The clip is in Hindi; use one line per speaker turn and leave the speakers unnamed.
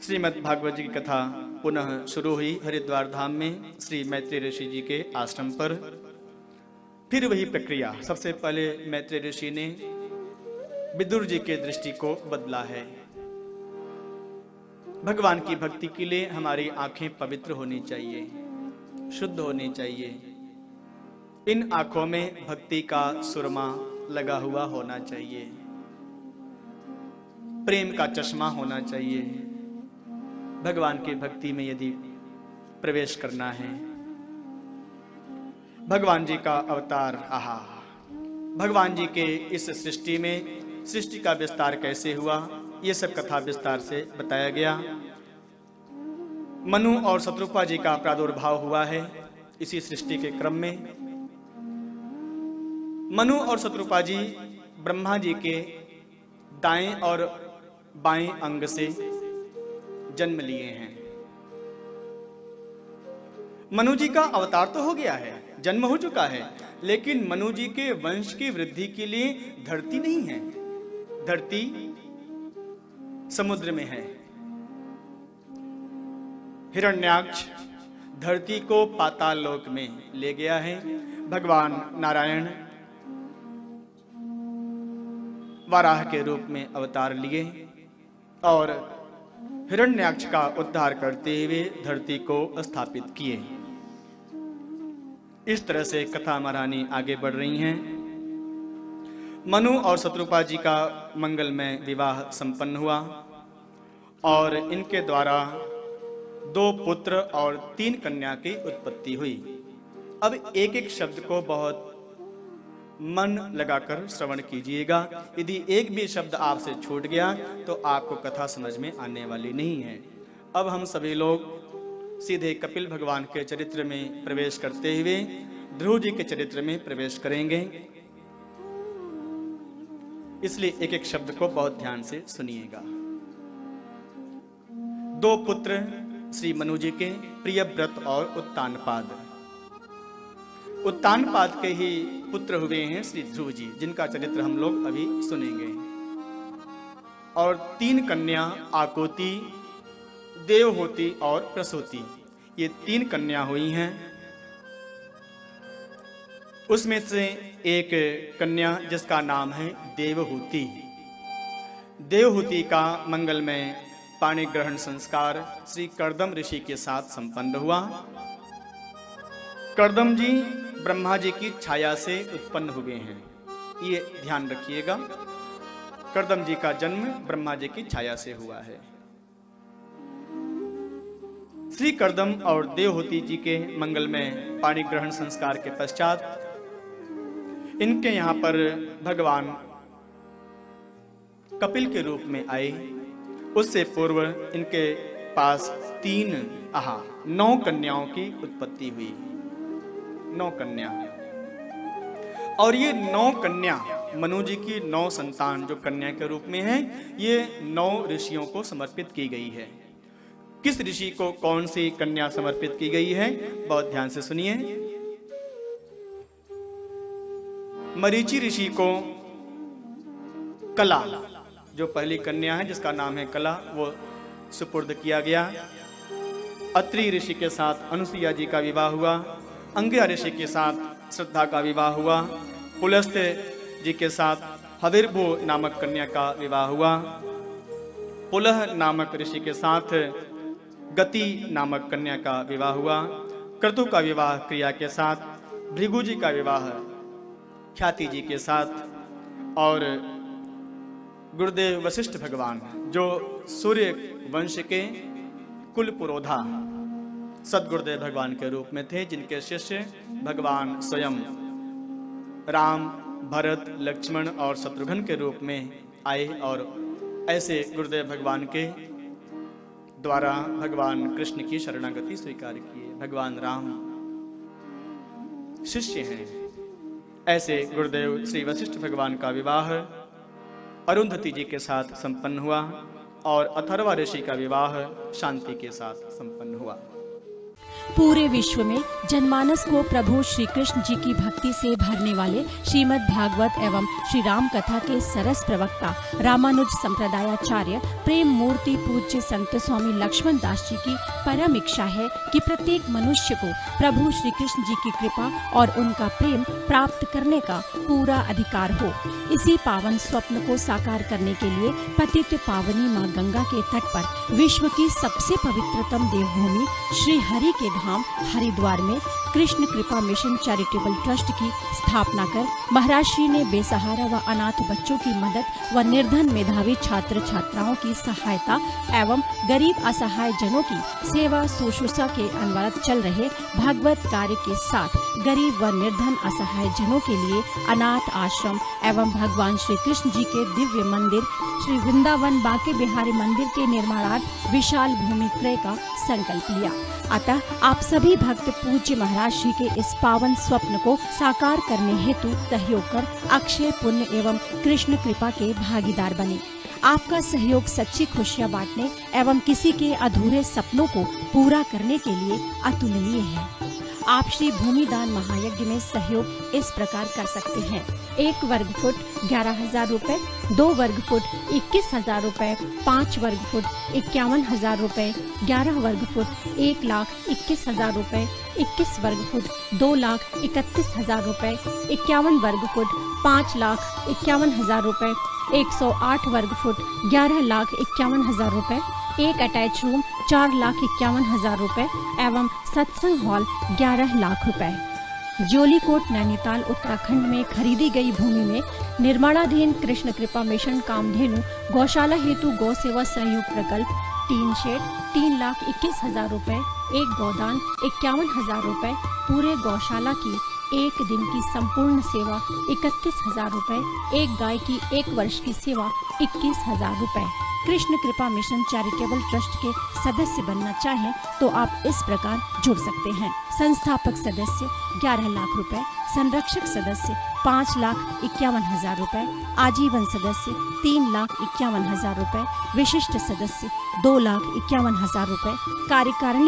श्रीमद् भागवत जी की कथा पुनः शुरू हुई हरिद्वार धाम में श्री मैत्रेय ऋषि जी के आश्रम पर। फिर वही प्रक्रिया। सबसे पहले मैत्रेय ऋषि ने विदुर जी के दृष्टि को बदला है। भगवान की भक्ति के लिए हमारी आंखें पवित्र होनी चाहिए, शुद्ध होनी चाहिए। इन आंखों में भक्ति का सुरमा लगा हुआ होना चाहिए, प्रेम का चश्मा होना चाहिए। भगवान की भक्ति में यदि प्रवेश करना है, भगवान जी का अवतार, आहा, भगवान जी के इस सृष्टि में सृष्टि का विस्तार कैसे हुआ, ये सब कथा विस्तार से बताया गया। मनु और शत्रुपा जी का प्रादुर्भाव हुआ है इसी सृष्टि के क्रम में। मनु और शत्रुपा जी ब्रह्मा जी के दाएं और बाएं अंग से जन्म लिए हैं। मनु जी का अवतार तो हो गया है, जन्म हो चुका है, लेकिन मनु जी के वंश की वृद्धि के लिए धरती नहीं है। धरती समुद्र में है। हिरण्याक्ष धरती को पाताल लोक में ले गया है। भगवान नारायण वाराह के रूप में अवतार लिए और हिरण्याक्ष का उद्धार करते हुए धरती को स्थापित किए। इस तरह से कथा महारानी आगे बढ़ रही हैं। मनु और शत्रुपा जी का मंगलमय विवाह संपन्न हुआ और इनके द्वारा 2 पुत्र और 3 कन्या की उत्पत्ति हुई। अब एक एक शब्द को बहुत मन लगाकर श्रवण कीजिएगा। यदि एक भी शब्द आपसे छूट गया तो आपको कथा समझ में आने वाली नहीं है। अब हम सभी लोग सीधे कपिल भगवान के चरित्र में प्रवेश करते हुए ध्रुव जी के चरित्र में प्रवेश करेंगे, इसलिए एक एक शब्द को बहुत ध्यान से सुनिएगा। 2 पुत्र श्री मनु जी के, प्रियव्रत और उत्तानपाद। उत्तानपाद के ही पुत्र हुए हैं श्री ध्रुव जी, जिनका चरित्र हम लोग अभी सुनेंगे। और 3 कन्या आकोती, देवहूति और प्रसूति, ये 3 कन्या हुई हैं। उसमें से एक कन्या जिसका नाम है देवहूति। देवहूति का मंगलमय पाणी ग्रहण संस्कार श्री कर्दम ऋषि के साथ संपन्न हुआ। कर्दम जी ब्रह्मा जी की छाया से उत्पन्न हुए हैं, ये ध्यान रखिएगा। कर्दम जी का जन्म ब्रह्मा जी की छाया से हुआ है। श्री कर्दम और देवहूति जी के मंगलमय पाणी ग्रहण संस्कार के पश्चात इनके यहाँ पर भगवान कपिल के रूप में आए। उससे पूर्व इनके पास 9 कन्याओं की उत्पत्ति हुई। 9 कन्या। और ये 9 कन्या, मनु जी की 9 संतान जो कन्या के रूप में है, ये 9 ऋषियों को समर्पित की गई है। किस ऋषि को कौन सी कन्या समर्पित की गई है, बहुत ध्यान से सुनिए। मरीचि ऋषि को कला, जो पहली कन्या है जिसका नाम है कला, वो सुपुर्द किया गया। अत्रि ऋषि के साथ अनुसुईया जी का विवाह हुआ। अंगिरा ऋषि के साथ श्रद्धा का विवाह हुआ। पुलस्त्य जी के साथ हविर्भु नामक कन्या का विवाह हुआ। पुलह नामक ऋषि के साथ गति नामक कन्या का विवाह हुआ। क्रतु का विवाह क्रिया के साथ, भृगु जी का विवाह ख्याति जी के साथ, और गुरुदेव वशिष्ठ भगवान जो सूर्य वंश के कुल पुरोधा सदगुरुदेव भगवान के रूप में थे, जिनके शिष्य भगवान स्वयं राम, भरत, लक्ष्मण और शत्रुघ्न के रूप में आए। और ऐसे गुरुदेव भगवान के द्वारा भगवान कृष्ण की शरणागति स्वीकार किए। भगवान राम शिष्य हैं। ऐसे गुरुदेव श्री वशिष्ठ भगवान का विवाह अरुंधति जी के साथ संपन्न हुआ और अथर्वा ऋषि का विवाह शांति के साथ संपन्न हुआ।
पूरे विश्व में जनमानस को प्रभु श्री कृष्ण जी की भक्ति से भरने वाले श्रीमद् भागवत एवं श्री राम कथा के सरस प्रवक्ता रामानुज संप्रदायाचार्य प्रेम मूर्ति पूज्य संत स्वामी लक्ष्मण दास जी की परम इच्छा है कि प्रत्येक मनुष्य को प्रभु श्री कृष्ण जी की कृपा और उनका प्रेम प्राप्त करने का पूरा अधिकार हो। इसी पावन स्वप्न को साकार करने के लिए पतित पावनी मां गंगा के तट पर विश्व की सबसे पवित्रतम देवभूमि श्री हरि के धाम हरिद्वार में कृष्ण कृपा मिशन चैरिटेबल ट्रस्ट की स्थापना कर महाराज श्री ने बेसहारा व अनाथ बच्चों की मदद व निर्धन मेधावी छात्र छात्राओं की सहायता एवं गरीब असहाय जनों की सेवा शुश्रूषा के अनवरत चल रहे भागवत कार्य के साथ गरीब व निर्धन असहाय जनों के लिए अनाथ आश्रम एवं भगवान श्री कृष्ण जी के दिव्य मंदिर श्री वृंदावन बांके बिहारी मंदिर के निर्माणार्थ विशाल भूमि क्रय का संकल्प लिया। अतः आप सभी भक्त पूज्य महाराज श्री के इस पावन स्वप्न को साकार करने हेतु सहयोग कर अक्षय पुण्य एवं कृष्ण कृपा के भागीदार बने। आपका सहयोग सच्ची खुशियाँ बांटने एवं किसी के अधूरे सपनों को पूरा करने के लिए अतुलनीय है। आप श्री भूमिदान महायज्ञ में सहयोग इस प्रकार कर सकते हैं। 1 वर्ग फुट 11,000 रुपए, 2 वर्ग फुट 21,000 रुपए, 5 वर्ग फुट 51,000 रुपए, 11 वर्ग फुट 1,21,000 रुपए, 21 वर्ग फुट 2,31,000 रुपए, 51 वर्ग फुट 5,51,000 रुपए, 108 वर्ग फुट 11,51,000 रुपए, एक अटैच रूम 4,51,000 रुपए एवं सत्संग हॉल 11 लाख रुपए। जोलीकोट नैनीताल उत्तराखंड में खरीदी गई भूमि में निर्माणाधीन कृष्ण कृपा मिशन कामधेनु गौशाला हेतु गौ सेवा सहयोग प्रकल्प 3 शेड 3,21,000 रुपए, एक गौदान 51,000 रुपए, पूरे गौशाला की 1 दिन की संपूर्ण सेवा 31,000 रुपए, एक गाय की 1 वर्ष की सेवा 21,000 रुपए। कृष्ण कृपा मिशन चैरिटेबल ट्रस्ट के सदस्य बनना चाहें तो आप इस प्रकार जुड़ सकते हैं। संस्थापक सदस्य 11 लाख रुपए, संरक्षक सदस्य 5,51,000 रुपए, आजीवन सदस्य 3,51,000 रुपए, विशिष्ट सदस्य 2,51,000 रुपए, कार्यकारिणी